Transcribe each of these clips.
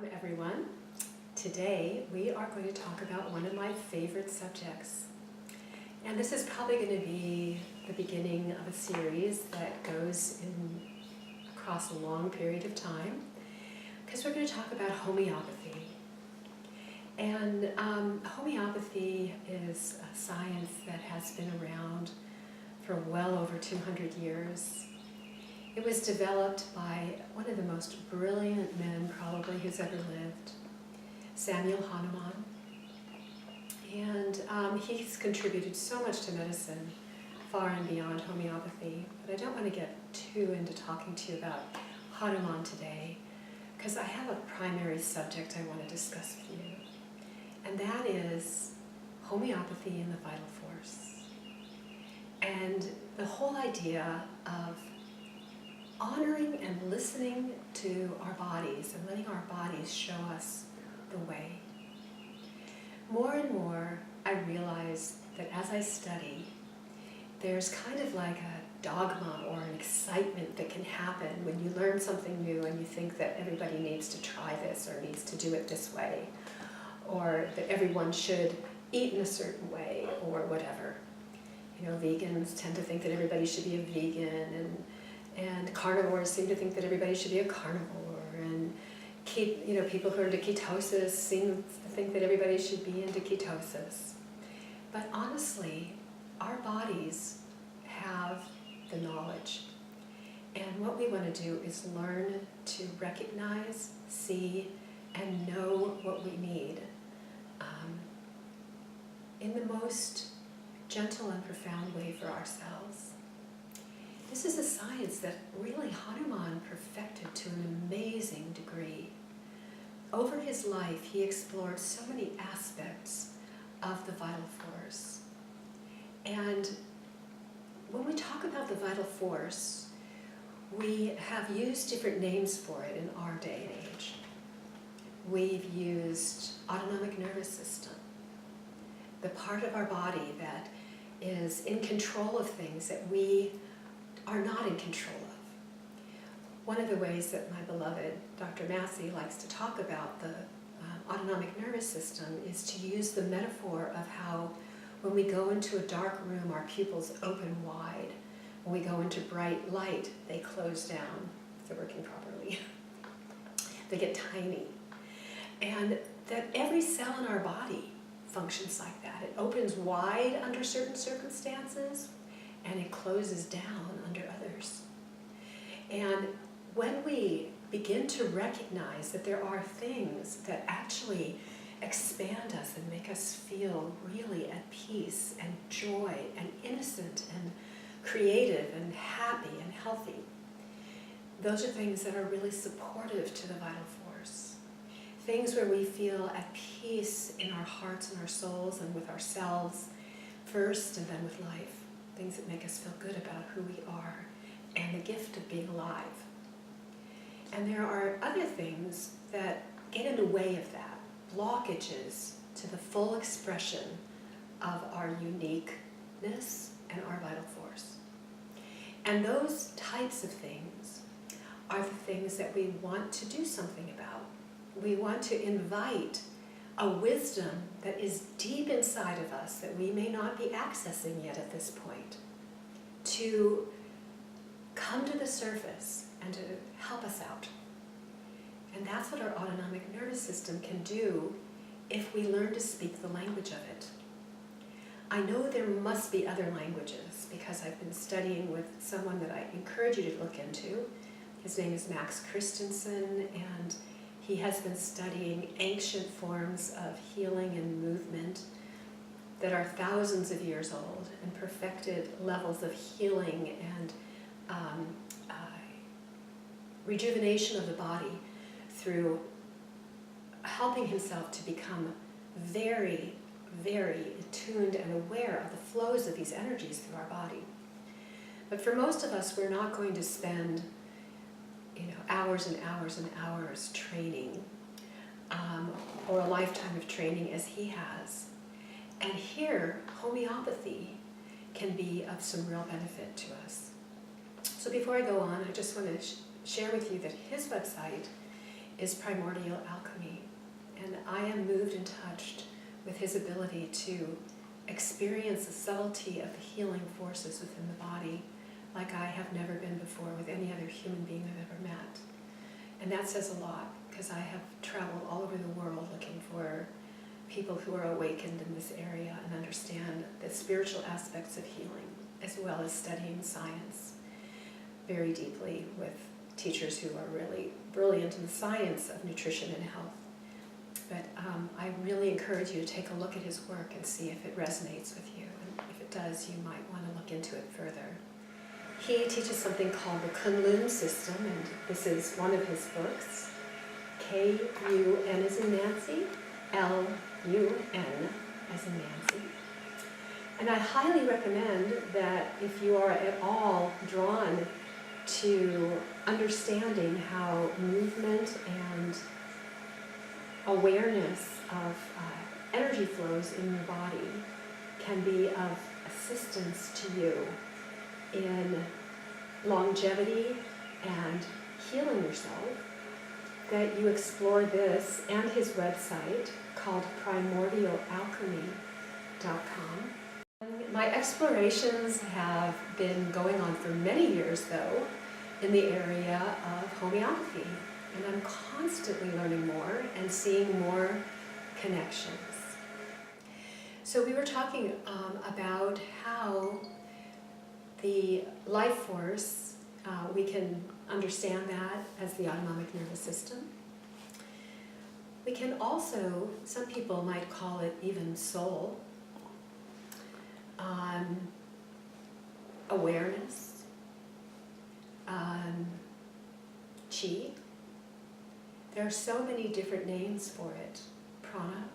Welcome everyone. Today we are going to talk about one of my favorite subjects. And this is probably going to be the beginning of a series that goes across a long period of time, because we're going to talk about homeopathy. And homeopathy is a science that has been around for well over 200 years. It was developed by one of the most brilliant men probably who's ever lived, Samuel Hahnemann. And he's contributed so much to medicine, far and beyond homeopathy. But I don't want to get too into talking to you about Hahnemann today, because I have a primary subject I want to discuss with you. And that is homeopathy and the vital force. And the whole idea of honoring and listening to our bodies and letting our bodies show us the way. More and more, I realize that as I study, there's kind of like a dogma or an excitement that can happen when you learn something new and you think that everybody needs to try this or needs to do it this way, or that everyone should eat in a certain way or whatever. You know, vegans tend to think that everybody should be a vegan, and carnivores seem to think that everybody should be a carnivore, and people who are into ketosis seem to think that everybody should be into ketosis. But honestly, our bodies have the knowledge. And what we want to do is learn to recognize, see, and know what we need in the most gentle and profound way for ourselves. This is a science that really Hahnemann perfected to an amazing degree. Over his life, he explored so many aspects of the vital force. And when we talk about the vital force, we have used different names for it in our day and age. We've used autonomic nervous system, the part of our body that is in control of things that we are not in control of. One of the ways that my beloved Dr. Massey likes to talk about the autonomic nervous system is to use the metaphor of how when we go into a dark room, our pupils open wide. When we go into bright light, they close down if they're working properly. They get tiny. And that every cell in our body functions like that. It opens wide under certain circumstances, and it closes down under others. And when we begin to recognize that there are things that actually expand us and make us feel really at peace and joy and innocent and creative and happy and healthy, those are things that are really supportive to the vital force. Things where we feel at peace in our hearts and our souls and with ourselves first, and then with life. Things that make us feel good about who we are and the gift of being alive. And there are other things that get in the way of that, blockages to the full expression of our uniqueness and our vital force. And those types of things are the things that we want to do something about. We want to invite a wisdom that is deep inside of us that we may not be accessing yet at this point, to come to the surface and to help us out. And that's what our autonomic nervous system can do if we learn to speak the language of it. I know there must be other languages because I've been studying with someone that I encourage you to look into. His name is Max Christensen, and he has been studying ancient forms of healing and movement that are thousands of years old and perfected levels of healing and rejuvenation of the body through helping himself to become very, very attuned and aware of the flows of these energies through our body. But for most of us, we're not going to spend hours and hours and hours training, or a lifetime of training as he has. And here, homeopathy can be of some real benefit to us. So before I go on, I just want to share with you that his website is primordial alchemy. And I am moved and touched with his ability to experience the subtlety of the healing forces within the body like I have never been before with any other human being I've ever met. And that says a lot, because I have traveled all over the world looking for people who are awakened in this area and understand the spiritual aspects of healing, as well as studying science very deeply with teachers who are really brilliant in the science of nutrition and health. But I really encourage you to take a look at his work and see if it resonates with you. And if it does, you might want to look into it further. He teaches something called the Kunlun system, and this is one of his books. K-U-N as in Nancy, L-U-N as in Nancy. And I highly recommend that if you are at all drawn to understanding how movement and awareness of energy flows in your body can be of assistance to you in longevity and healing yourself, that you explore this and his website called primordialalchemy.com. My explorations have been going on for many years, though, in the area of homeopathy. And I'm constantly learning more and seeing more connections. So we were talking about how the life force, we can understand that as the autonomic nervous system. We can also, some people might call it even soul, awareness, chi. There are so many different names for it. Prana.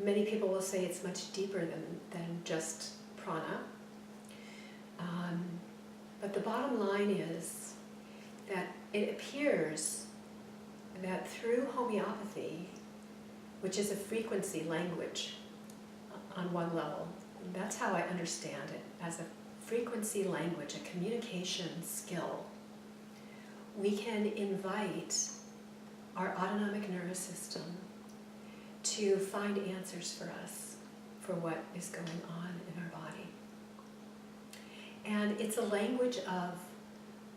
Many people will say it's much deeper than just prana. But the bottom line is that it appears that through homeopathy, which is a frequency language on one level, and that's how I understand it, as a frequency language, a communication skill, we can invite our autonomic nervous system to find answers for us for what is going on in our body. And it's a language of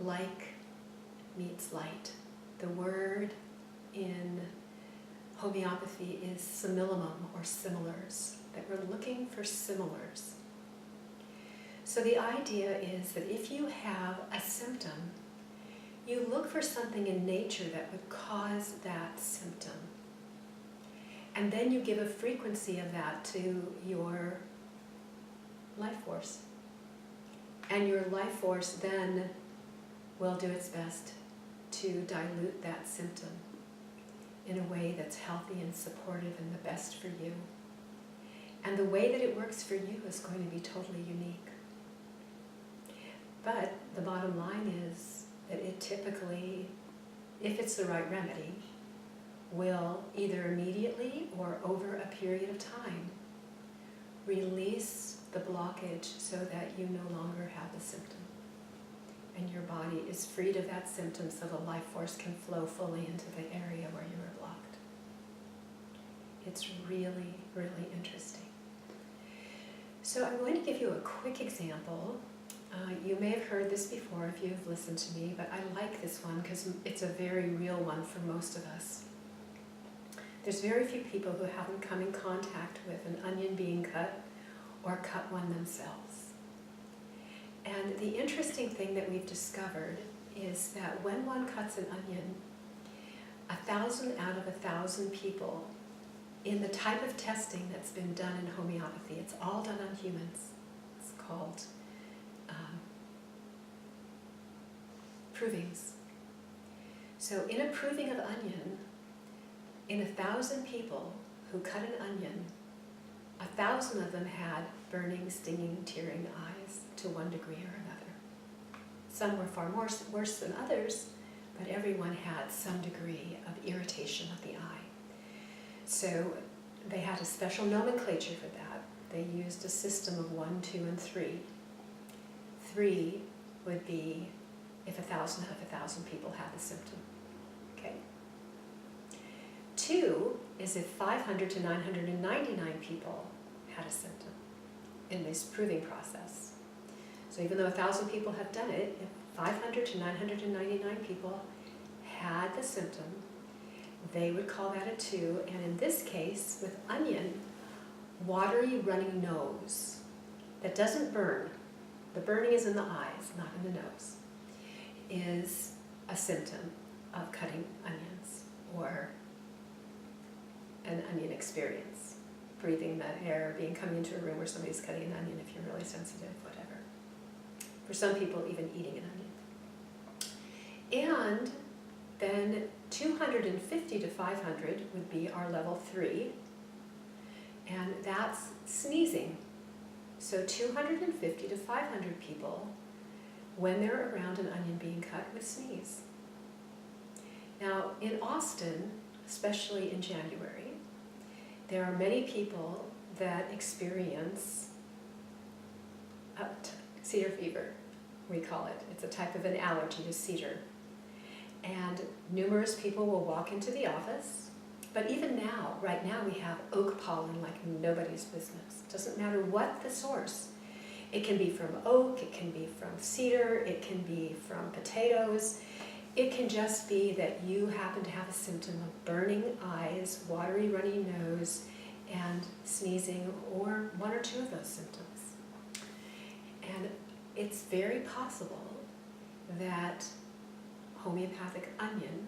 like meets light. The word in homeopathy is similimum, or similars, that we're looking for similars. So the idea is that if you have a symptom, you look for something in nature that would cause that symptom. And then you give a frequency of that to your life force. And your life force then will do its best to dilute that symptom in a way that's healthy and supportive and the best for you. And the way that it works for you is going to be totally unique. But the bottom line is that it typically, if it's the right remedy, will either immediately or over a period of time release the blockage so that you no longer have the symptom. And your body is freed of that symptom so the life force can flow fully into the area where you were blocked. It's really, really interesting. So I'm going to give you a quick example. You may have heard this before if you've listened to me, but I like this one because it's a very real one for most of us. There's very few people who haven't come in contact with an onion being cut or cut one themselves. And the interesting thing that we've discovered is that when one cuts an onion, 1,000 out of 1,000 people, in the type of testing that's been done in homeopathy, it's all done on humans. It's called provings. So in a proving of onion, in 1,000 people who cut an onion, 1,000 of them had burning, stinging, tearing eyes to one degree or another. Some were far worse than others, but everyone had some degree of irritation of the eye. So they had a special nomenclature for that. They used a system of 1, 2, and 3. 3 would be if 1,000 out of 1,000 people had the symptom. okay? 2 is if 500 to 999 people had a symptom in this proving process. So even though 1,000 people have done it, if 500 to 999 people had the symptom, they would call that a 2. And in this case, with onion, watery running nose that doesn't burn, the burning is in the eyes, not in the nose, is a symptom of cutting onions or an onion experience. Breathing that air, coming into a room where somebody's cutting an onion if you're really sensitive, whatever. For some people, even eating an onion. And then 250 to 500 would be our level 3, and that's sneezing. So 250 to 500 people, when they're around an onion being cut, would sneeze. Now, in Austin, especially in January, there are many people that experience cedar fever, we call it. It's a type of an allergy to cedar. And numerous people will walk into the office, but even now, right now, we have oak pollen like nobody's business. It doesn't matter what the source. It can be from oak, it can be from cedar, it can be from potatoes. It can just be that you happen to have a symptom of burning eyes, watery, runny nose, and sneezing, or 1 or 2 of those symptoms. And it's very possible that homeopathic onion,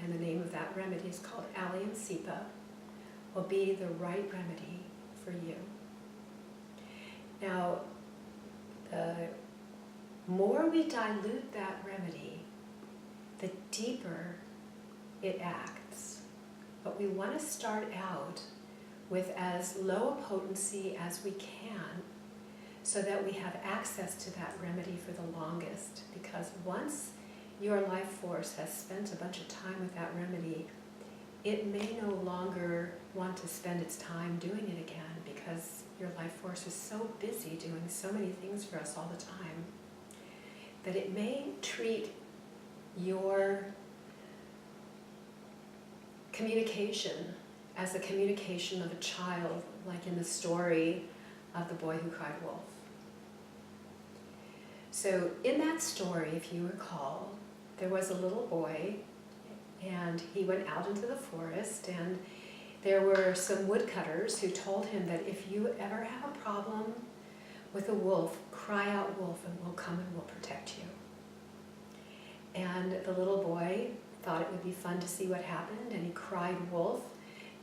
and the name of that remedy is called Allium cepa, will be the right remedy for you. Now, the more we dilute that remedy, the deeper it acts. But we want to start out with as low a potency as we can so that we have access to that remedy for the longest. Because once your life force has spent a bunch of time with that remedy, it may no longer want to spend its time doing it again because your life force is so busy doing so many things for us all the time that it may treat your communication as the communication of a child, like in the story of the boy who cried wolf. So in that story, if you recall, there was a little boy, and he went out into the forest, and there were some woodcutters who told him that if you ever have a problem with a wolf, cry out wolf and we'll come and we'll protect you. And the little boy thought it would be fun to see what happened, and he cried wolf,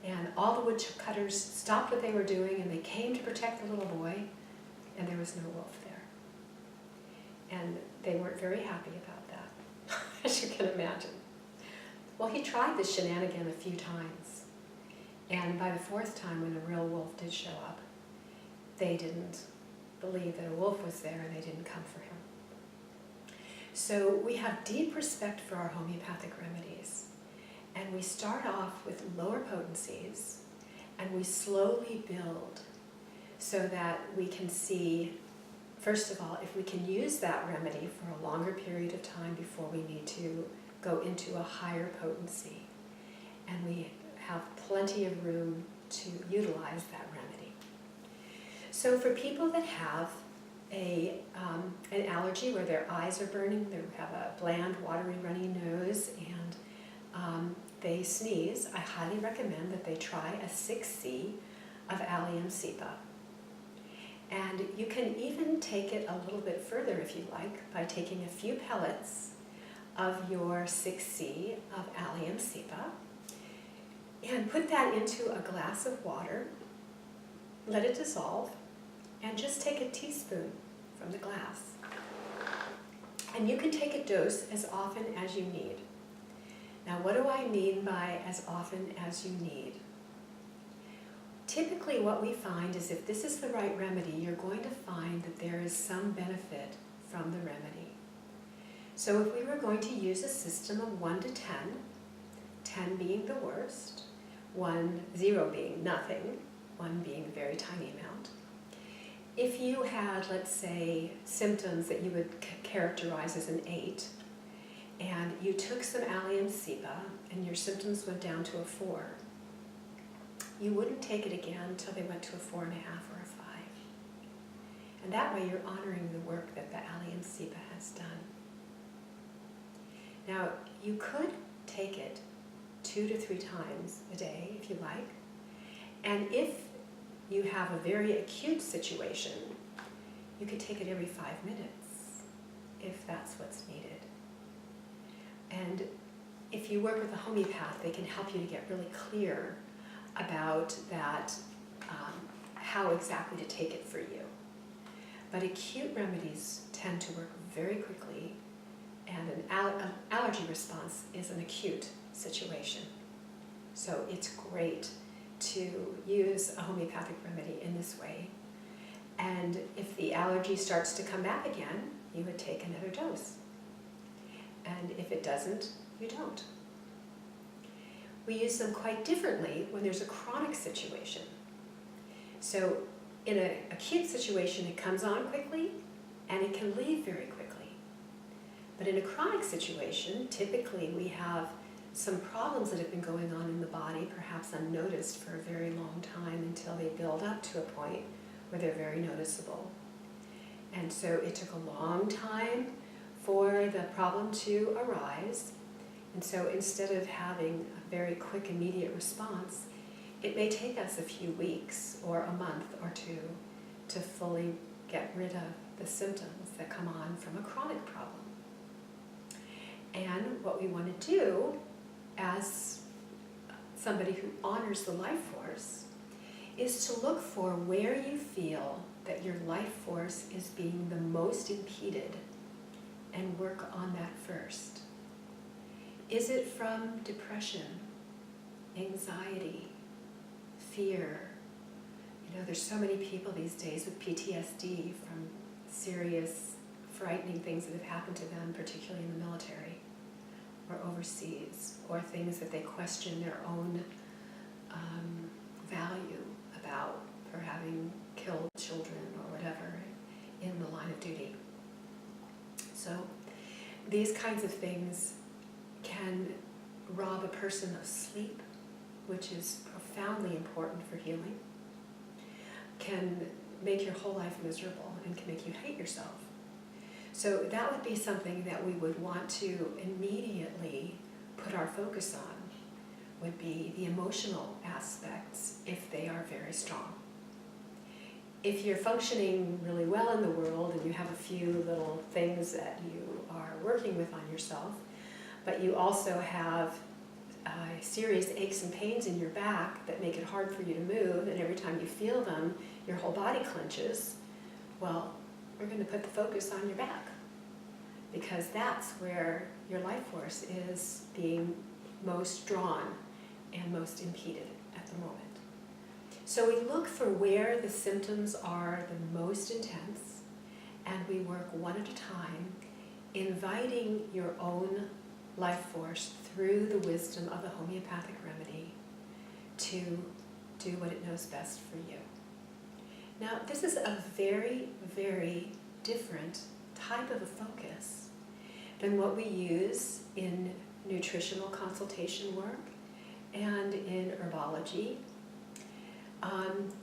and all the woodcutters stopped what they were doing and they came to protect the little boy, and there was no wolf there. And they weren't very happy about that, as you can imagine. Well, he tried this shenanigan a few times, and by the 4th time when a real wolf did show up, they didn't believe that a wolf was there and they didn't come for him. So we have deep respect for our homeopathic remedies, and we start off with lower potencies, and we slowly build so that we can see, first of all, if we can use that remedy for a longer period of time before we need to go into a higher potency, and we have plenty of room to utilize that remedy. So for people that have an allergy where their eyes are burning, they have a bland, watery, runny nose, and they sneeze, I highly recommend that they try a 6C of Allium cepa. And you can even take it a little bit further if you like by taking a few pellets of your 6C of Allium cepa and put that into a glass of water, let it dissolve, and just take a teaspoon from the glass. And you can take a dose as often as you need. Now, what do I mean by as often as you need? Typically what we find is if this is the right remedy, you're going to find that there is some benefit from the remedy. So if we were going to use a system of 1 to 10, 10 being the worst, 0 being nothing, 1 being a very tiny amount, if you had, let's say, symptoms that you would characterize as an 8, and you took some allium cepa and your symptoms went down to a 4, you wouldn't take it again until they went to a 4.5 or a 5. And that way you're honoring the work that the allium cepa has done. Now, you could take it 2 to 3 times a day if you like. And if you have a very acute situation, you could take it every 5 minutes if that's what's needed. And if you work with a homeopath, they can help you to get really clear about that, how exactly to take it for you. But acute remedies tend to work very quickly, and an allergy response is an acute situation. So it's great to use a homeopathic remedy in this way. And if the allergy starts to come back again, you would take another dose. And if it doesn't, you don't. We use them quite differently when there's a chronic situation. So in an acute situation, it comes on quickly and it can leave very quickly. But in a chronic situation, typically we have some problems that have been going on in the body, perhaps unnoticed for a very long time, until they build up to a point where they're very noticeable. And so it took a long time for the problem to arise. And so instead of having a very quick, immediate response, it may take us a few weeks or a month or 2 to fully get rid of the symptoms that come on from a chronic problem. And what we want to do as somebody who honors the life force is to look for where you feel that your life force is being the most impeded and work on that first. Is it from depression, anxiety, fear? You know, there's so many people these days with PTSD from serious, frightening things that have happened to them, particularly in the military or overseas, or things that they question their own value about for having killed children or whatever in the line of duty. So these kinds of things can rob a person of sleep, which is profoundly important for healing, can make your whole life miserable, and can make you hate yourself. So that would be something that we would want to immediately put our focus on, would be the emotional aspects if they are very strong. If you're functioning really well in the world and you have a few little things that you are working with on yourself, but you also have serious aches and pains in your back that make it hard for you to move, and every time you feel them, your whole body clenches, well, we're going to put the focus on your back, because that's where your life force is being most drawn and most impeded at the moment. So we look for where the symptoms are the most intense, and we work one at a time, inviting your own life force through the wisdom of the homeopathic remedy to do what it knows best for you. Now, this is a very, very different type of a focus than what we use in nutritional consultation work and in herbology.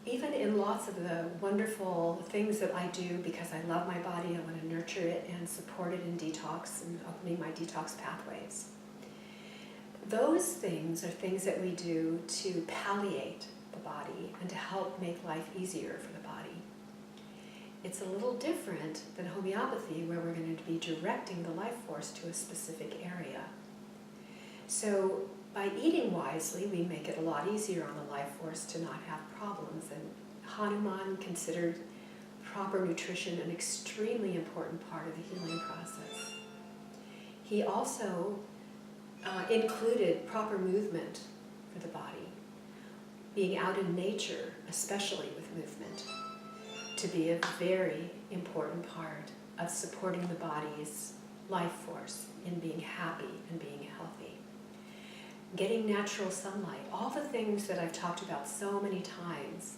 Even in lots of the wonderful things that I do because I love my body, I want to nurture it and support it in detox and opening my detox pathways. Those things are things that we do to palliate the body and to help make life easier for the body. It's a little different than homeopathy, where we're going to be directing the life force to a specific area. So by eating wisely, we make it a lot easier on the life force to not have problems. And Hanuman considered proper nutrition an extremely important part of the healing process. He also included proper movement for the body, being out in nature, especially with movement, to be a very important part of supporting the body's life force in being happy and being healthy. Getting natural sunlight, all the things that I've talked about so many times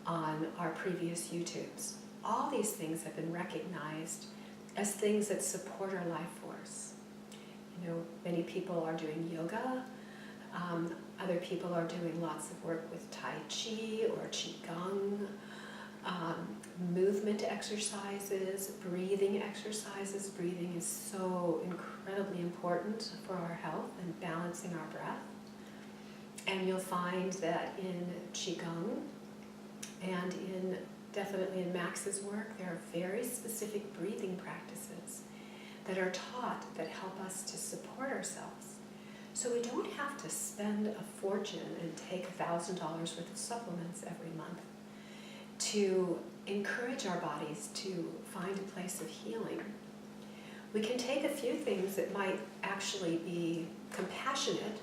on our previous YouTubes, all these things have been recognized as things that support our life force. Many people are doing yoga. Other people are doing lots of work with Tai Chi or Qigong, movement exercises, breathing exercises. Breathing is so incredibly important for our health and balancing our breath. And you'll find that in Qigong and definitely in Max's work, there are very specific breathing practices that are taught that help us to support ourselves. So we don't have to spend a fortune and take $1,000 worth of supplements every month to encourage our bodies to find a place of healing. We can take a few things that might actually be compassionate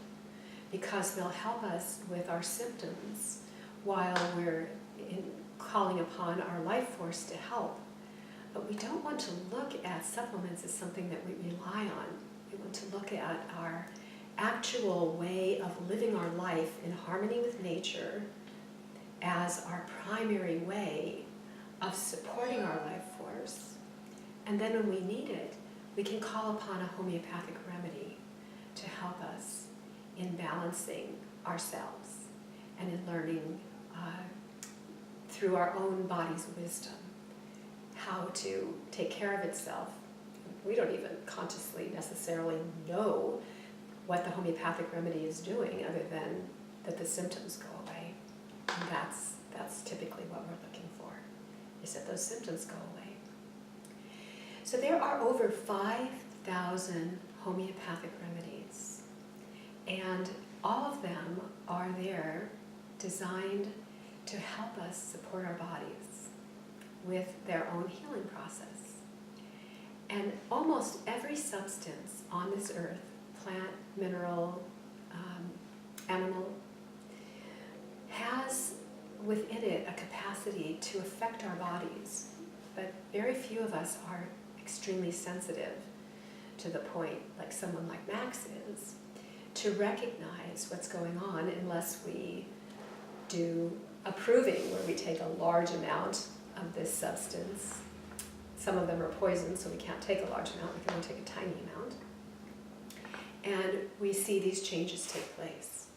because they'll help us with our symptoms while we're calling upon our life force to help. But we don't want to look at supplements as something that we rely on. We want to look at our actual way of living our life in harmony with nature as our primary way of supporting our life force. And then when we need it, we can call upon a homeopathic remedy to help us in balancing ourselves and in learning through our own body's wisdom how to take care of itself. We don't even consciously necessarily know what the homeopathic remedy is doing other than that the symptoms go away. And that's typically what we're looking for, is that those symptoms go away. So there are over 5,000 homeopathic remedies, and all of them are there designed to help us support our bodies with their own healing process. And almost every substance on this earth, plant, mineral, animal, has within it a capacity to affect our bodies. But very few of us are extremely sensitive to the point, like someone like Max is, to recognize what's going on unless we do a proving where we take a large amount of this substance. Some of them are poison, so we can't take a large amount, we can only take a tiny amount. And we see these changes take place.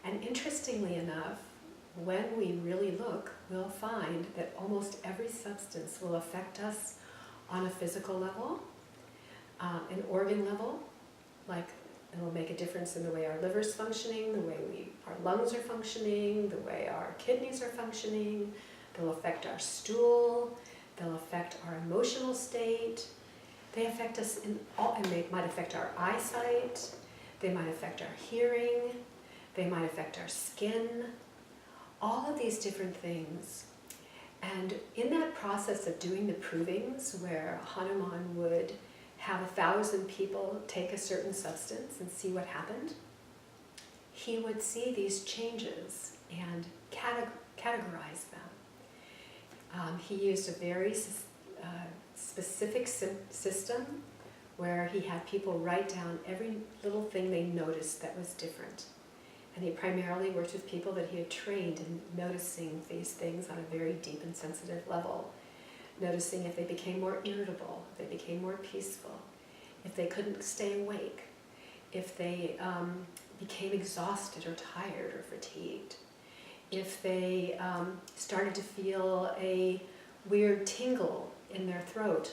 And interestingly enough, when we really look, we'll find that almost every substance will affect us on a physical level, an organ level, like it will make a difference in the way our liver's functioning, the way our lungs are functioning, the way our kidneys are functioning. They'll affect our stool, they'll affect our emotional state. They affect us in all, and they might affect our eyesight, they might affect our hearing, they might affect our skin, all of these different things. And in that process of doing the provings, where Hanuman would have 1,000 people take a certain substance and see what happened, he would see these changes and categorize them. He used a very specific system where he had people write down every little thing they noticed that was different. And he primarily worked with people that he had trained in noticing these things on a very deep and sensitive level. Noticing if they became more irritable, if they became more peaceful, if they couldn't stay awake, if they became exhausted or tired or fatigued, if they started to feel a weird tingle in their throat,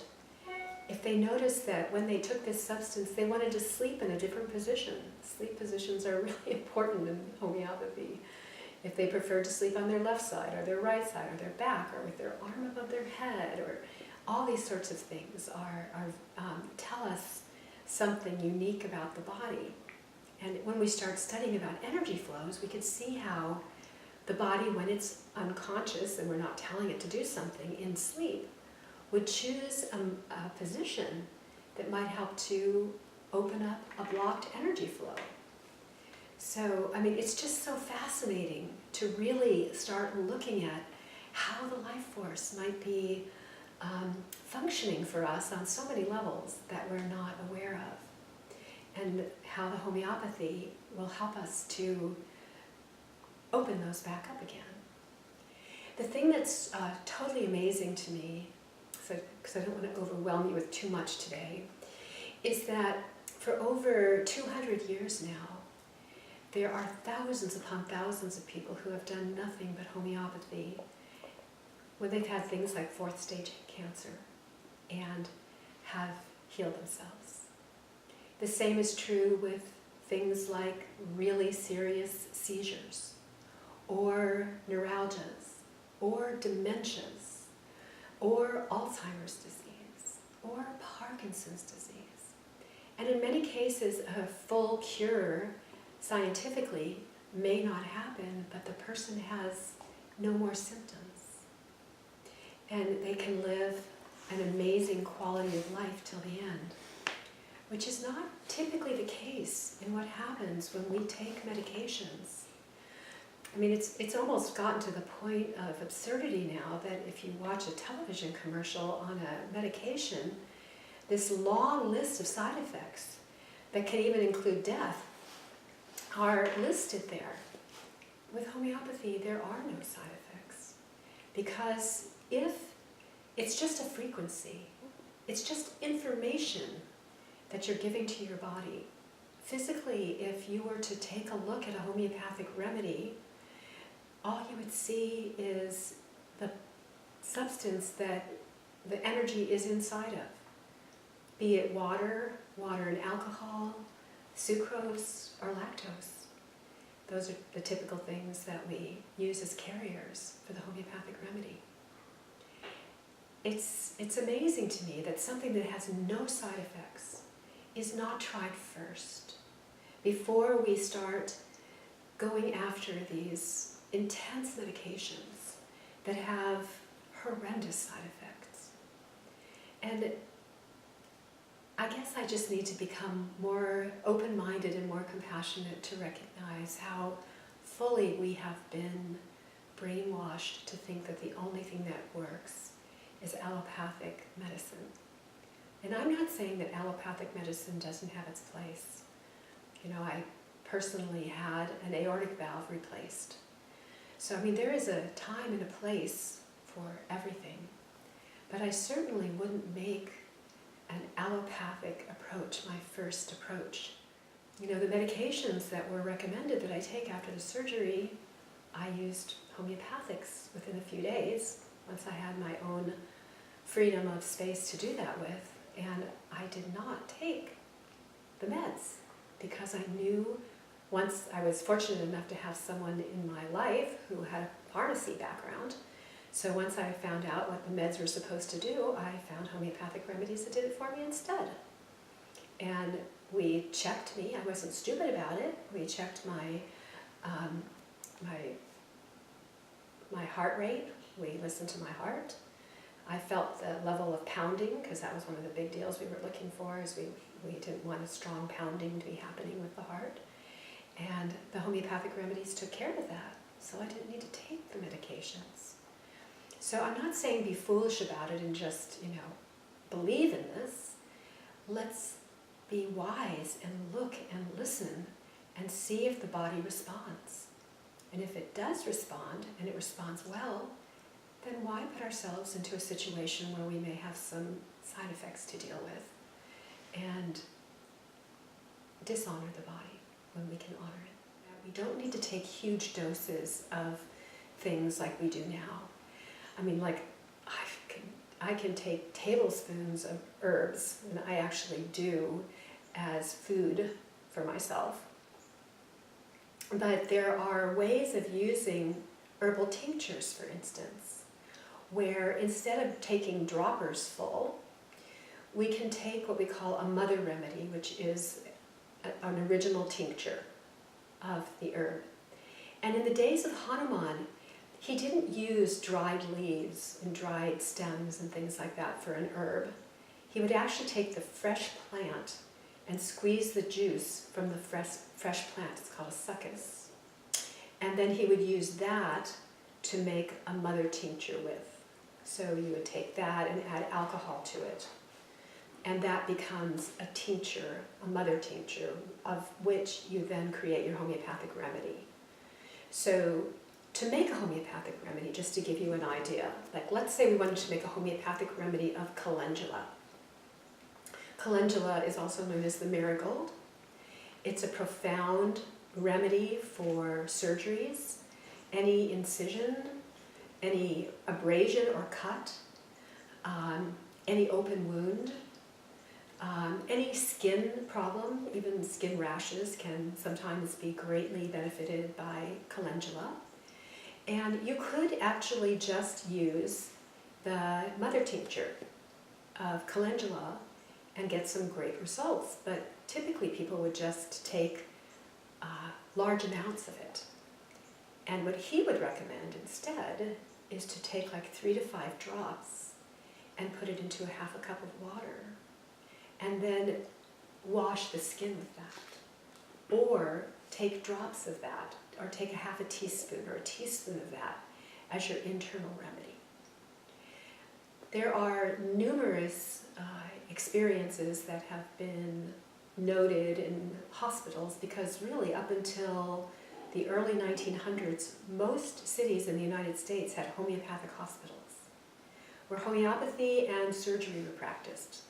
if they noticed that when they took this substance they wanted to sleep in a different position. Sleep positions are really important in homeopathy. If they preferred to sleep on their left side or their right side or their back or with their arm above their head, or all these sorts of things tell us something unique about the body. And when we start studying about energy flows, we can see how the body, when it's unconscious and we're not telling it to do something in sleep, would choose a position that might help to open up a blocked energy flow. So, I mean, it's just so fascinating to really start looking at how the life force might be functioning for us on so many levels that we're not aware of, and how the homeopathy will help us to open those back up again. The thing that's totally amazing to me, because I don't want to overwhelm you with too much today, is that For over 200 years now, there are thousands upon thousands of people who have done nothing but homeopathy when they've had things like 4th stage cancer and have healed themselves. The same is true with things like really serious seizures, or neuralgias, or dementias, or Alzheimer's disease, or Parkinson's disease. And in many cases, a full cure scientifically may not happen, but the person has no more symptoms. And they can live an amazing quality of life till the end, which is not typically the case in what happens when we take medications. I mean, it's almost gotten to the point of absurdity now that if you watch a television commercial on a medication, this long list of side effects that can even include death are listed there. With homeopathy, there are no side effects, because if it's just a frequency, it's just information that you're giving to your body. Physically, if you were to take a look at a homeopathic remedy, all you would see is the substance that the energy is inside of, be it water and alcohol, sucrose, or lactose. Those are the typical things that we use as carriers for the homeopathic remedy. It's amazing to me that something that has no side effects is not tried first before we start going after these intense medications that have horrendous side effects. And I guess I just need to become more open-minded and more compassionate to recognize how fully we have been brainwashed to think that the only thing that works is allopathic medicine. And I'm not saying that allopathic medicine doesn't have its place. You know, I personally had an aortic valve replaced. So, I mean, there is a time and a place for everything. But I certainly wouldn't make an allopathic approach my first approach. You know, the medications that were recommended that I take after the surgery, I used homeopathics within a few days, once I had my own freedom of space to do that with. And I did not take the meds because I knew, once I was fortunate enough to have someone in my life who had a pharmacy background, so once I found out what the meds were supposed to do, I found homeopathic remedies that did it for me instead. And we checked me. I wasn't stupid about it. We checked my heart rate. We listened to my heart. I felt the level of pounding, because that was one of the big deals we were looking for, is we didn't want a strong pounding to be happening with the heart. And the homeopathic remedies took care of that, so I didn't need to take the medications. So I'm not saying be foolish about it and just, you know, believe in this. Let's be wise and look and listen and see if the body responds. And if it does respond, and it responds well, then why put ourselves into a situation where we may have some side effects to deal with and dishonor the body when we can honor it? We don't need to take huge doses of things like we do now. I mean, like, I can take tablespoons of herbs, and I actually do, as food for myself. But there are ways of using herbal tinctures, for instance, where instead of taking droppers full, we can take what we call a mother remedy, which is an original tincture of the herb. And in the days of Hanuman, he didn't use dried leaves and dried stems and things like that for an herb. He would actually take the fresh plant and squeeze the juice from the fresh plant. It's called a succus. And then he would use that to make a mother tincture with. So you would take that and add alcohol to it. And that becomes a tincture, a mother tincture, of which you then create your homeopathic remedy. So to make a homeopathic remedy, just to give you an idea, like let's say we wanted to make a homeopathic remedy of calendula. Calendula is also known as the marigold. It's a profound remedy for surgeries, any incision, any abrasion or cut, any open wound, any skin problem, even skin rashes can sometimes be greatly benefited by calendula. And you could actually just use the mother tincture of calendula and get some great results, but typically people would just take large amounts of it. And what he would recommend instead is to take like 3 to 5 drops and put it into a half a cup of water, and then wash the skin with that. Or take drops of that, or take a half a teaspoon or a teaspoon of that as your internal remedy. There are numerous experiences that have been noted in hospitals, because really up until the early 1900s, most cities in the United States had homeopathic hospitals, where homeopathy and surgery were practiced.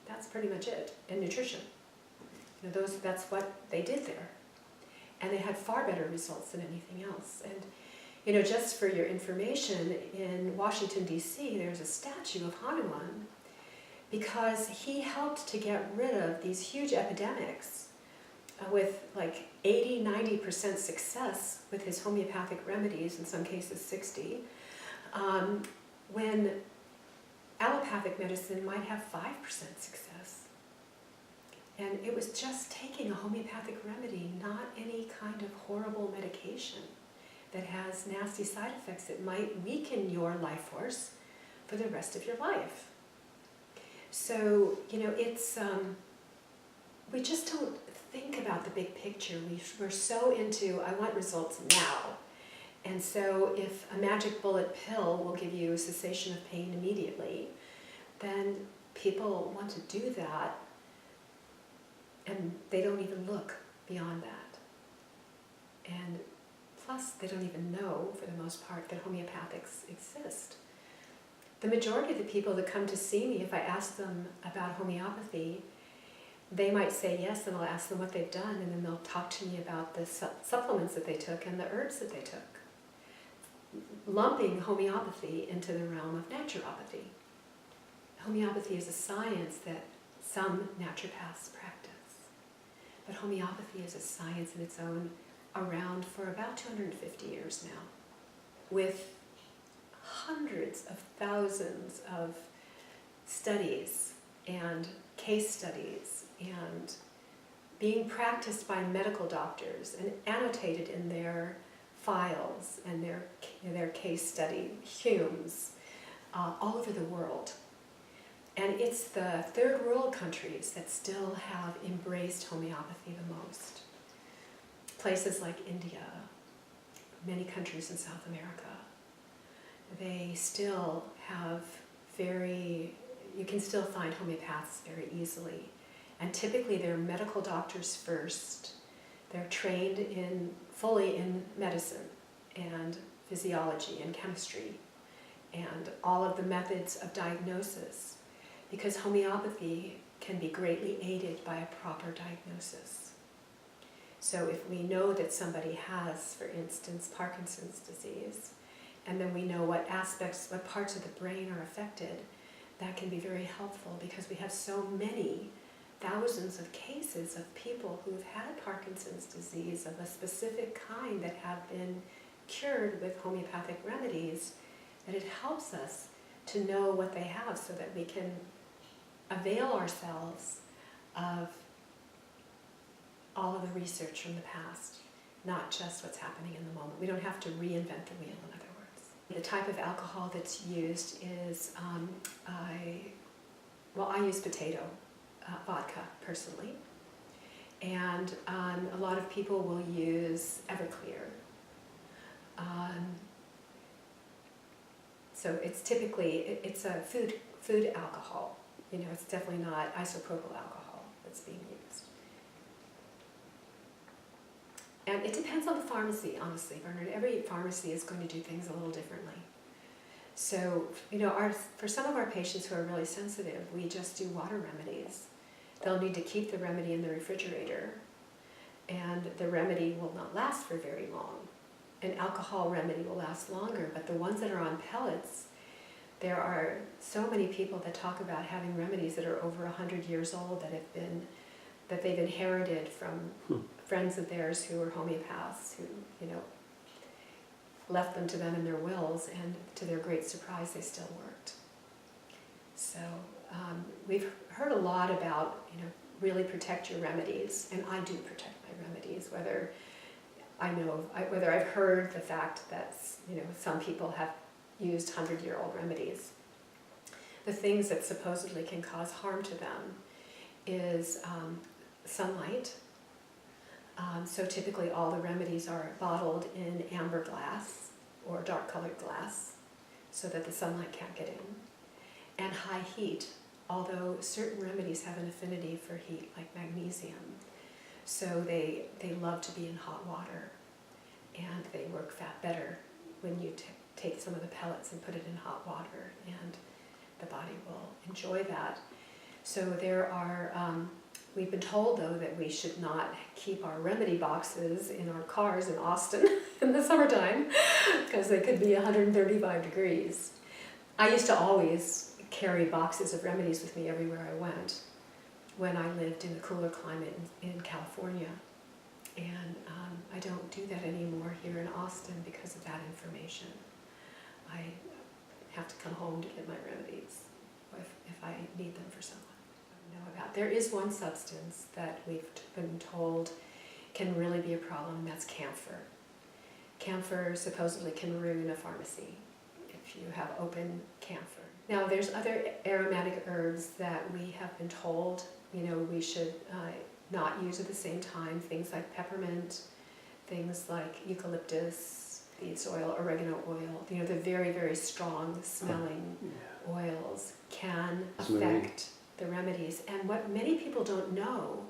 That's pretty much it, and nutrition. You know, that's what they did there. And they had far better results than anything else. And you know, just for your information, in Washington, D.C., there's a statue of Hanuman because he helped to get rid of these huge epidemics with like 80–90% success with his homeopathic remedies, in some cases 60, when allopathic medicine might have 5% success. And it was just taking a homeopathic remedy, not any kind of horrible medication that has nasty side effects that might weaken your life force for the rest of your life. So, you know, it's, we just don't think about the big picture. We're so into, I want results now. And so if a magic bullet pill will give you a cessation of pain immediately, then people want to do that, and they don't even look beyond that. And plus, they don't even know, for the most part, that homeopathics exist. The majority of the people that come to see me, if I ask them about homeopathy, they might say yes, and I'll ask them what they've done, and then they'll talk to me about the supplements that they took and the herbs that they took, lumping homeopathy into the realm of naturopathy. Homeopathy is a science that some naturopaths practice, but homeopathy is a science in its own, around for about 250 years now, with hundreds of thousands of studies and case studies, and being practiced by medical doctors and annotated in their files and their case study Humes all over the world. And it's the third world countries that still have embraced homeopathy the most. Places like India, many countries in South America, they still have you can still find homeopaths very easily. And typically they're medical doctors first. They're trained fully in medicine and physiology and chemistry and all of the methods of diagnosis, because homeopathy can be greatly aided by a proper diagnosis. So if we know that somebody has, for instance, Parkinson's disease, and then we know what parts of the brain are affected, that can be very helpful, because we have so many thousands of cases of people who've had Parkinson's disease of a specific kind that have been cured with homeopathic remedies, that it helps us to know what they have so that we can avail ourselves of all of the research from the past, not just what's happening in the moment. We don't have to reinvent the wheel, in other words. The type of alcohol that's used is, I use potato vodka personally, and a lot of people will use Everclear. So it's typically, it's a food alcohol. You know, it's definitely not isopropyl alcohol that's being used. And it depends on the pharmacy, honestly, Bernard. Every pharmacy is going to do things a little differently. So, you know, for some of our patients who are really sensitive, we just do water remedies. they'll need to keep the remedy in the refrigerator, and the remedy will not last for very long. An alcohol remedy will last longer, but the ones that are on pellets, there are so many people that talk about having remedies that are over 100 years old that they've inherited from friends of theirs who were homeopaths, who, left them to them in their wills, and to their great surprise, they still worked. So we've heard a lot about, really protect your remedies, and I do protect my remedies, whether I've heard the fact that, some people have used 100-year-old remedies. The things that supposedly can cause harm to them is sunlight. So typically all the remedies are bottled in amber glass or dark colored glass so that the sunlight can't get in. And high heat, although certain remedies have an affinity for heat, like magnesium. So they love to be in hot water, and they work better when you take some of the pellets and put it in hot water, and the body will enjoy that. So there are, we've been told though that we should not keep our remedy boxes in our cars in Austin in the summertime because they could be 135 degrees. I used to always carry boxes of remedies with me everywhere I went when I lived in the cooler climate in California. And I don't do that anymore here in Austin because of that information. I have to come home to get my remedies if I need them for someone I know about. There is one substance that we've been told can really be a problem, and that's camphor. Camphor supposedly can ruin a pharmacy if you have open camphor. Now there's other aromatic herbs that we have been told, we should not use at the same time, things like peppermint, things like eucalyptus, beets oil, oregano oil, the very, very strong smelling oils can affect the remedies. And what many people don't know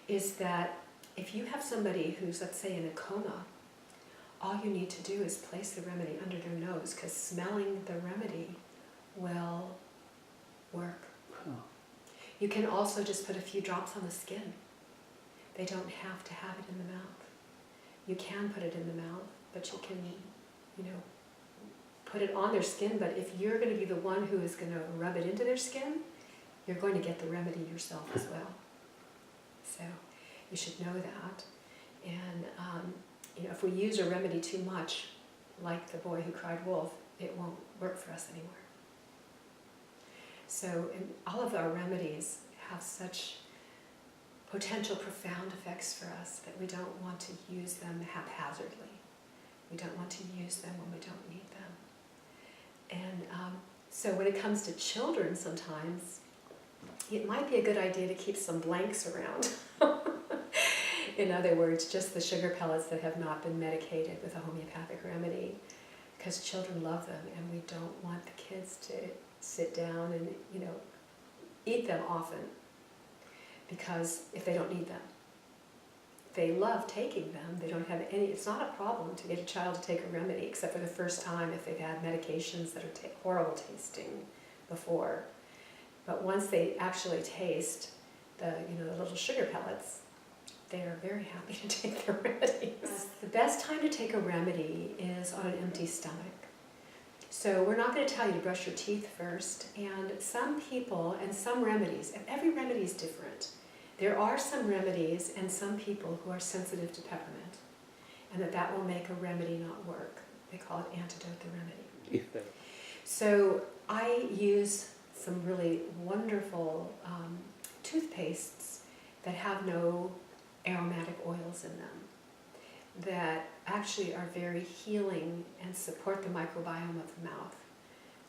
is that if you have somebody who's, let's say, in a coma, all you need to do is place the remedy under their nose, because smelling the remedy will work. You can also just put a few drops on the skin. They don't have to have it in the mouth. You can put it in the mouth, but you can, put it on their skin. But if you're going to be the one who is going to rub it into their skin, you're going to get the remedy yourself as well. So you should know that. And if we use a remedy too much, like the boy who cried wolf, it won't work for us anymore. So all of our remedies have such potential profound effects for us that we don't want to use them haphazardly. We don't want to use them when we don't need them. And so when it comes to children sometimes, it might be a good idea to keep some blanks around. In other words, just the sugar pellets that have not been medicated with a homeopathic remedy, because children love them, and we don't want the kids to sit down and, eat them often, because if they don't need them. They love taking them. They don't have any, it's not a problem to get a child to take a remedy, except for the first time if they've had medications that are horrible tasting before. But once they actually taste the little sugar pellets, they are very happy to take their remedies. The best time to take a remedy is on an empty stomach. So we're not going to tell you to brush your teeth first, and some people and some remedies, and every remedy is different. There are some remedies and some people who are sensitive to peppermint, and that will make a remedy not work. They call it antidote the remedy. So I use some really wonderful toothpastes that have no aromatic oils in them, that actually are very healing and support the microbiome of the mouth.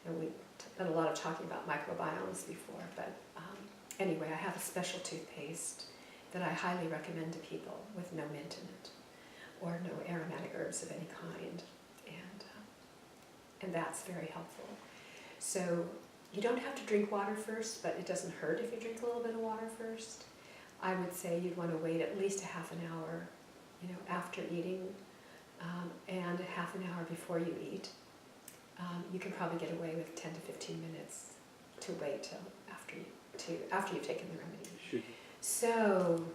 And we've done a lot of talking about microbiomes before, but anyway, I have a special toothpaste that I highly recommend to people with no mint in it, or no aromatic herbs of any kind, and that's very helpful. So you don't have to drink water first, but it doesn't hurt if you drink a little bit of water first. I would say you'd want to wait at least a half an hour, after eating, and half an hour before you eat. You can probably get away with 10 to 15 minutes to wait till after you've taken the remedy. So,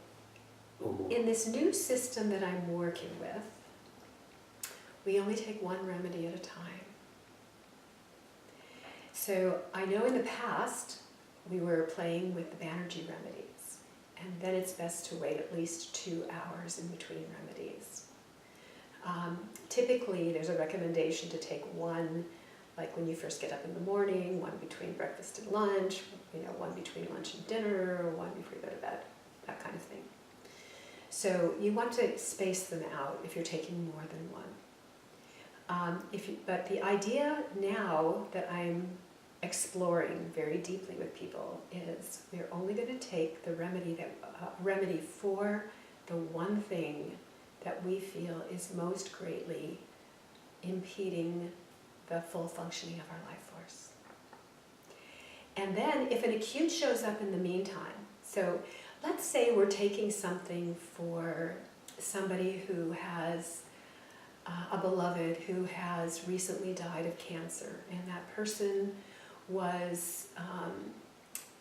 in this new system that I'm working with, we only take one remedy at a time. So I know in the past we were playing with the Banerjee remedies, and then it's best to wait at least 2 hours in between remedies. Typically there's a recommendation to take one, like when you first get up in the morning, one between breakfast and lunch, one between lunch and dinner, one before you go to bed, that kind of thing. So you want to space them out if you're taking more than one. But the idea now that I'm exploring very deeply with people is we're only going to take the remedy for the one thing that we feel is most greatly impeding the full functioning of our life force. And then if an acute shows up in the meantime, so let's say we're taking something for somebody who has a beloved who has recently died of cancer, and that person was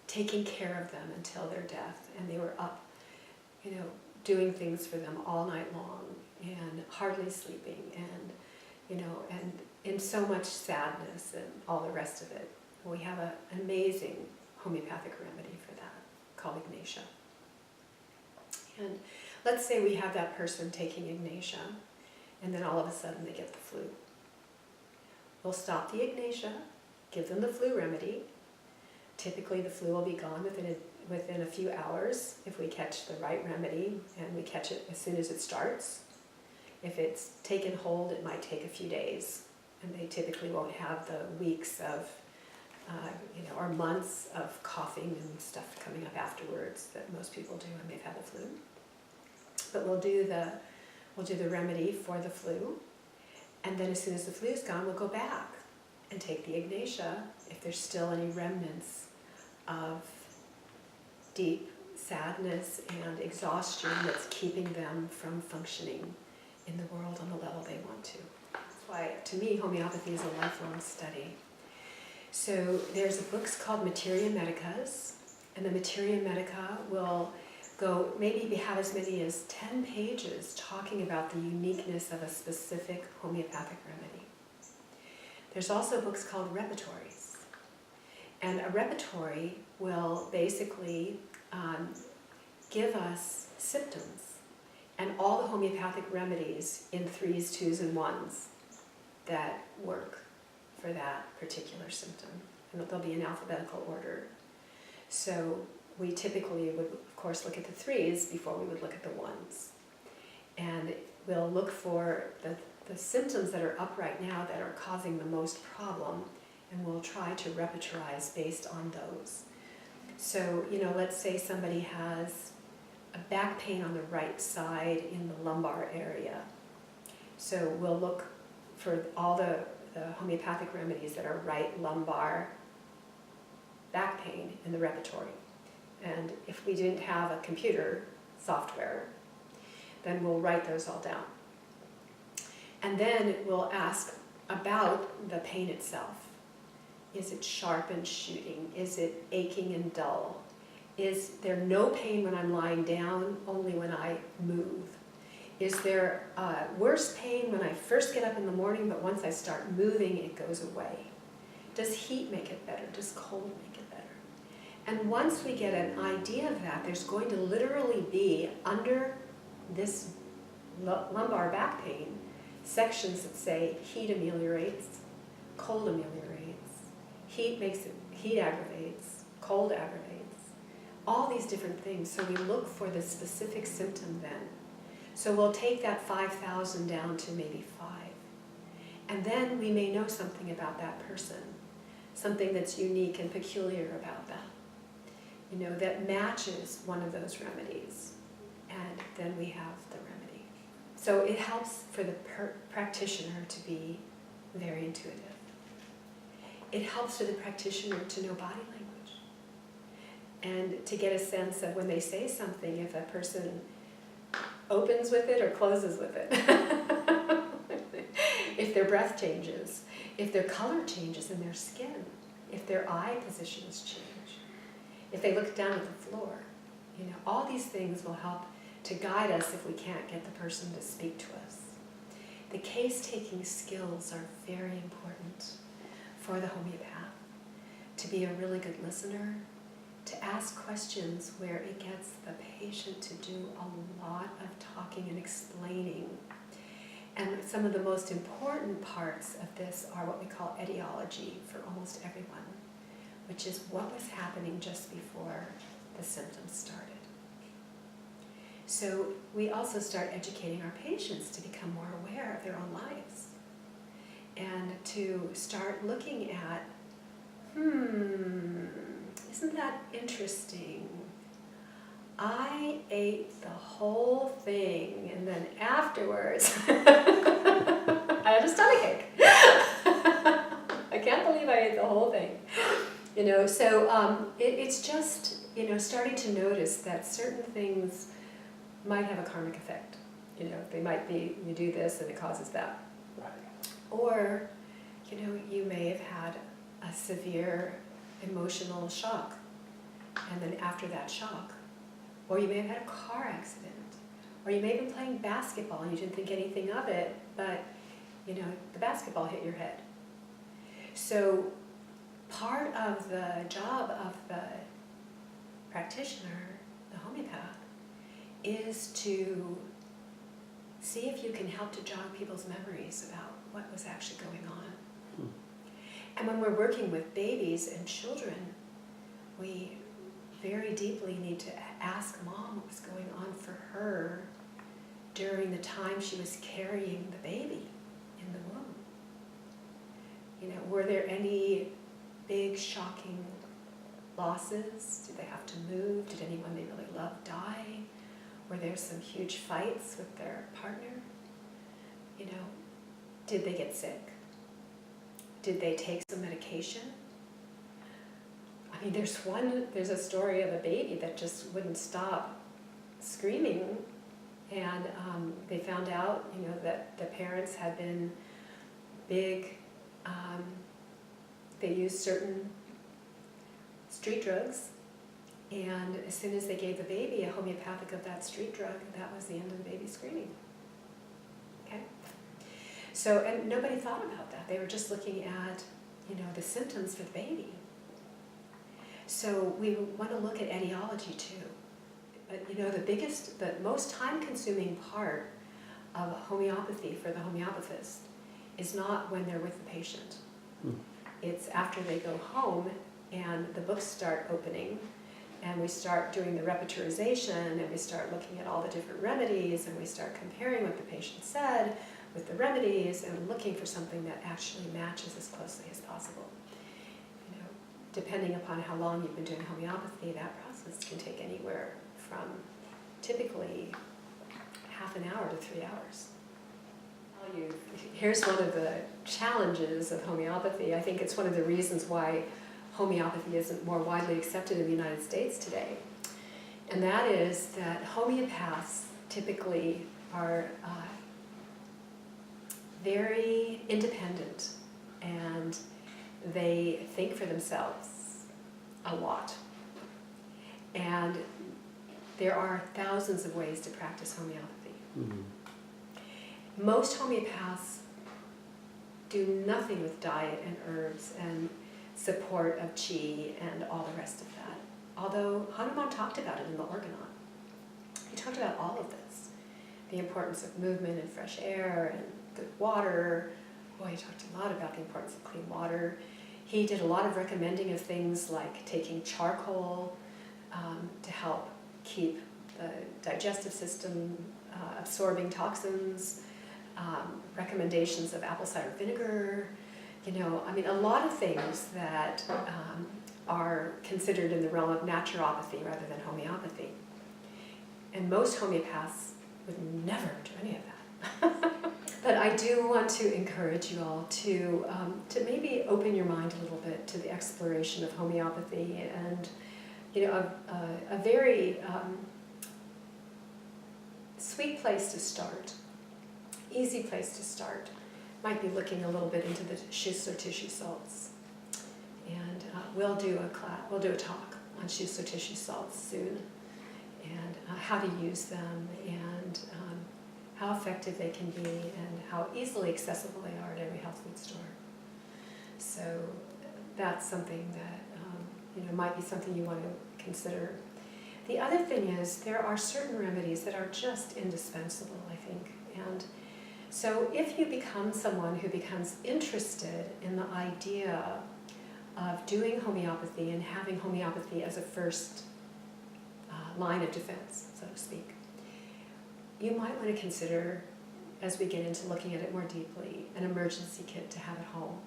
taking care of them until their death, and they were up, doing things for them all night long and hardly sleeping, and and in so much sadness and all the rest of it. We have an amazing homeopathic remedy for that called Ignatia. And let's say we have that person taking Ignatia, and then all of a sudden they get the flu. We'll stop the Ignatia, give them the flu remedy. Typically the flu will be gone within a few hours if we catch the right remedy, and we catch it as soon as it starts. If it's taken hold, it might take a few days, and they typically won't have the weeks of, or months of coughing and stuff coming up afterwards that most people do when they've had the flu. But we'll do the remedy for the flu, and then as soon as the flu is gone, we'll go back and take the Ignatia if there's still any remnants of deep sadness and exhaustion that's keeping them from functioning in the world on the level they want to. That's why, to me, homeopathy is a lifelong study. So there's a book called Materia Medicas, and the Materia Medica will go, maybe have as many as 10 pages talking about the uniqueness of a specific homeopathic remedy. There's also books called repertories. And a repertory will basically give us symptoms and all the homeopathic remedies in 3s, 2s, and 1s that work for that particular symptom. And they'll be in alphabetical order. So we typically would, of course, look at the 3s before we would look at the 1s. And we'll look for the symptoms that are up right now that are causing the most problem, and we'll try to repertorize based on those. So, let's say somebody has a back pain on the right side in the lumbar area. So we'll look for all the homeopathic remedies that are right lumbar back pain in the repertory. And if we didn't have a computer software, then we'll write those all down. And then we'll ask about the pain itself. Is it sharp and shooting? Is it aching and dull? Is there no pain when I'm lying down, only when I move? Is there worse pain when I first get up in the morning, but once I start moving, it goes away? Does heat make it better? Does cold make it better? And once we get an idea of that, there's going to literally be, under this lumbar back pain, sections that say heat ameliorates, cold ameliorates, heat aggravates, cold aggravates, all these different things. So we look for the specific symptom then. So we'll take that 5,000 down to maybe 5. And then we may know something about that person, something that's unique and peculiar about them, that matches one of those remedies. And then we have the remedy. So it helps for the practitioner to be very intuitive. It helps for the practitioner to know body language and to get a sense of when they say something, if a person opens with it or closes with it. If their breath changes, if their color changes in their skin, if their eye positions change, if they look down at the floor. All these things will help to guide us if we can't get the person to speak to us. The case-taking skills are very important for the homeopath. To be a really good listener, to ask questions where it gets the patient to do a lot of talking and explaining. And some of the most important parts of this are what we call etiology for almost everyone, which is what was happening just before the symptoms started. So we also start educating our patients to become more aware of their own lives and to start looking at, isn't that interesting? I ate the whole thing and then afterwards I had a stomachache. I can't believe I ate the whole thing. So it's just, starting to notice that certain things might have a karmic effect. They might be, you do this and it causes that. Right. Or, you may have had a severe emotional shock. And then after that shock, or you may have had a car accident, or you may have been playing basketball and you didn't think anything of it, but, the basketball hit your head. So part of the job of the practitioner, the homeopath, is to see if you can help to jog people's memories about what was actually going on. And when we're working with babies and children, we very deeply need to ask Mom what was going on for her during the time she was carrying the baby in the womb. Were there any big, shocking losses? Did they have to move? Did anyone they really loved die? Were there some huge fights with their partner? Did they get sick? Did they take some medication? There's a story of a baby that just wouldn't stop screaming, and they found out, that the parents had been big, they used certain street drugs, and as soon as they gave the baby a homeopathic of that street drug, that was the end of the baby screaming. Okay? So, and nobody thought about that. They were just looking at, the symptoms for the baby. So we want to look at etiology too. But the most time-consuming part of homeopathy for the homeopathist is not when they're with the patient. It's after they go home and the books start opening and we start doing the repertorization and we start looking at all the different remedies and we start comparing what the patient said with the remedies and looking for something that actually matches as closely as possible. Depending upon how long you've been doing homeopathy, that process can take anywhere from typically half an hour to 3 hours. Here's one of the challenges of homeopathy. I think it's one of the reasons why homeopathy isn't more widely accepted in the United States today. And that is that homeopaths typically are very independent and they think for themselves a lot. And there are thousands of ways to practice homeopathy. Mm-hmm. Most homeopaths do nothing with diet and herbs and support of qi and all the rest of that. Although Hanuman talked about it in the Organon. He talked about all of this. The importance of movement and fresh air and good water. Boy, he talked a lot about the importance of clean water. He did a lot of recommending of things like taking charcoal to help keep the digestive system absorbing toxins, recommendations of apple cider vinegar, a lot of things that are considered in the realm of naturopathy rather than homeopathy. And most homeopaths would never do any of that. But I do want to encourage you all to maybe open your mind a little bit to the exploration of homeopathy, and a very sweet place to start, easy place to start, might be looking a little bit into the shus or tissue salts, and we'll do a talk on shus or tissue salts soon, and how to use them, and how effective they can be, and how easily accessible they are at every health food store. So that's something that might be something you want to consider. The other thing is there are certain remedies that are just indispensable, I think. And so if you become someone who becomes interested in the idea of doing homeopathy and having homeopathy as a first line of defense, so to speak, you might want to consider, as we get into looking at it more deeply, an emergency kit to have at home.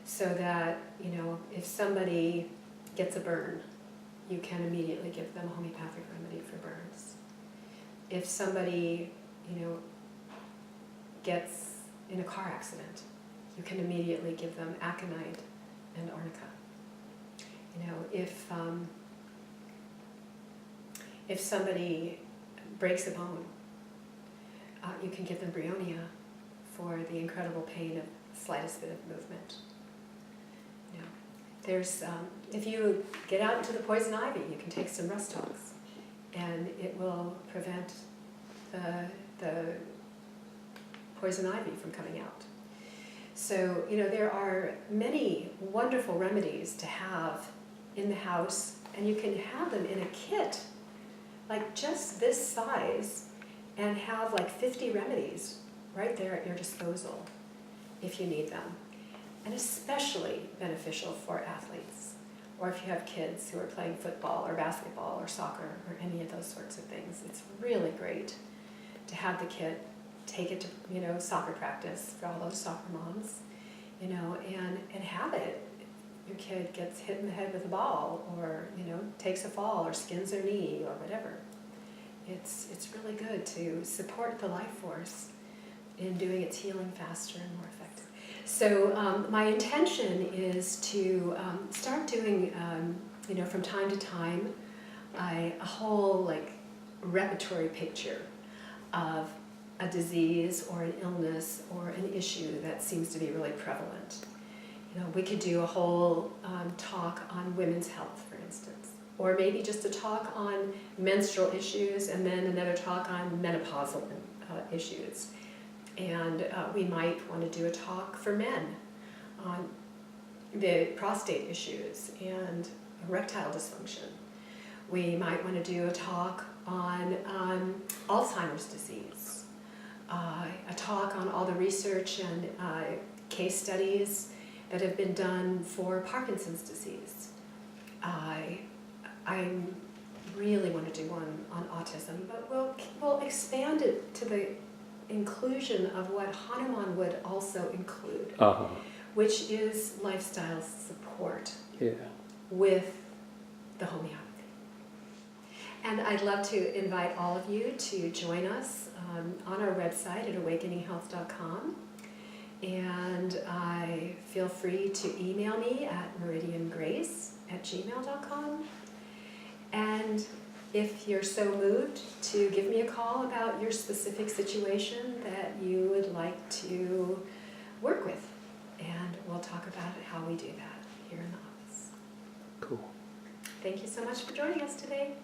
So that, if somebody gets a burn, you can immediately give them a homeopathic remedy for burns. If somebody, gets in a car accident, you can immediately give them aconite and arnica. If somebody breaks a bone, you can give them bryonia for the incredible pain of the slightest bit of movement. If you get out into the poison ivy, you can take some rust togs, and it will prevent the poison ivy from coming out. So, there are many wonderful remedies to have in the house, and you can have them in a kit, like just this size, and have like 50 remedies right there at your disposal if you need them. And especially beneficial for athletes, or if you have kids who are playing football or basketball or soccer or any of those sorts of things. It's really great to have the kit, take it to soccer practice for all those soccer moms, and have it. Your kid gets hit in the head with a ball, or takes a fall, or skins their knee, or whatever. It's really good to support the life force in doing its healing faster and more effective. So my intention is to start doing, from time to time, a whole repertory picture of a disease or an illness or an issue that seems to be really prevalent. We could do a whole talk on women's health, for instance, or maybe just a talk on menstrual issues, and then another talk on menopausal issues. And we might want to do a talk for men on the prostate issues and erectile dysfunction. We might want to do a talk on Alzheimer's disease, a talk on all the research and case studies that have been done for Parkinson's disease. I really want to do one on autism, but we'll expand it to the inclusion of what Hanuman would also include, which is lifestyle support with the homeopathy. And I'd love to invite all of you to join us on our website at awakeninghealth.com. And feel free to email me at meridiangrace@gmail.com. And if you're so moved, to give me a call about your specific situation that you would like to work with. And we'll talk about how we do that here in the office. Cool. Thank you so much for joining us today.